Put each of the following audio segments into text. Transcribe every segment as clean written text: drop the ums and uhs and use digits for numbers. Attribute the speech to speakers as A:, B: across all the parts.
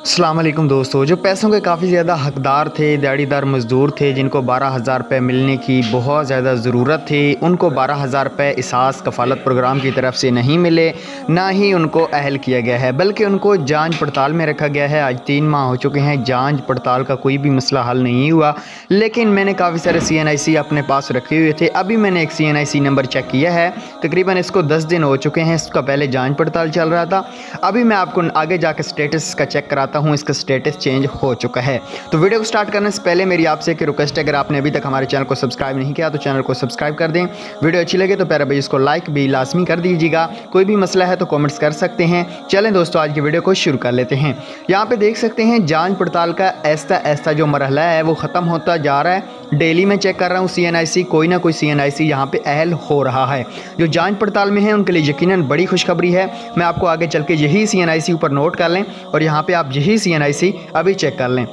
A: अस्सलाम वालेकुम दोस्तों, जो पैसों के काफ़ी ज़्यादा हकदार थे, दिहाड़ीदार मज़दूर थे, जिनको 12,000 रुपये मिलने की बहुत ज़्यादा ज़रूरत थी, उनको 12,000 रुपये इसास कफ़ालत प्रोग्राम की तरफ से नहीं मिले, ना ही उनको अहल किया गया है, बल्कि उनको जांच पड़ताल में रखा गया है। आज 3 माह हो चुके हैं, जांच पड़ताल का कोई भी मसला हल नहीं हुआ। लेकिन मैंने काफ़ी सारे CNIC अपने पास रखे हुए थे। अभी मैंने एक CNIC नंबर चेक किया है, तकरीबन इसको 10 दिन हो चुके हैं। इसका पहले जाँच पड़ताल चल रहा था। अभी मैं आपको आगे जाकर स्टेटस का चेक कराता हूँ, इसका स्टेटस चेंज हो चुका है। तो वीडियो को स्टार्ट करने से पहले मेरी आपसे एक रिक्वेस्ट है, अगर आपने अभी तक हमारे चैनल को सब्सक्राइब नहीं किया तो चैनल को सब्सक्राइब कर दें। वीडियो अच्छी लगे तो प्यारे भाई इसको लाइक भी लाजमी कर दीजिएगा। कोई भी मसला है तो कमेंट्स कर सकते हैं। चलें दोस्तों, आज की वीडियो को शुरू कर लेते हैं। यहाँ पे देख सकते हैं जांच पड़ताल का ऐसा ऐसा जो मरहला है वो ख़त्म होता जा रहा है। डेली मैं चेक कर रहा हूँ CNIC, कोई ना कोई CNIC यहाँ पे अहल हो रहा है। जो जांच पड़ताल में है उनके लिए यकीनन बड़ी खुशखबरी है। मैं आपको आगे चल के यही CNIC ऊपर नोट कर लें और यहाँ पे आप यही CNIC अभी चेक कर लें।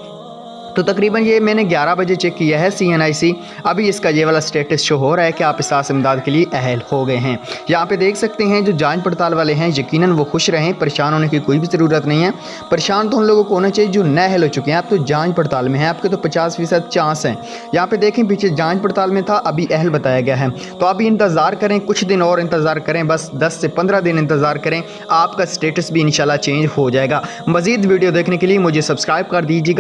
A: तो तकरीबन ये मैंने 11 बजे चेक किया है CNIC। अभी इसका ये वाला स्टेटस शो हो रहा है कि आप इसास इमदाद के लिए अहल हो गए हैं। यहाँ पे देख सकते हैं जो जांच पड़ताल वाले हैं यकीनन वो खुश रहें, परेशान होने की कोई भी ज़रूरत नहीं है। परेशान तो उन लोगों को होना चाहिए जो न अहल हो चुके हैं। आप तो जांच पड़ताल में हैं, आपके तो 50% चांस हैं। यहाँ पे देखें पीछे जांच पड़ताल में था, अभी अहल बताया गया है। तो अभी इंतज़ार करें, कुछ दिन और इंतज़ार करें, बस 10 से 15 दिन इंतज़ार करें, आपका स्टेटस भी इंशाल्लाह चेंज हो जाएगा। मज़ीद वीडियो देखने के लिए मुझे सब्सक्राइब कर दीजिएगा।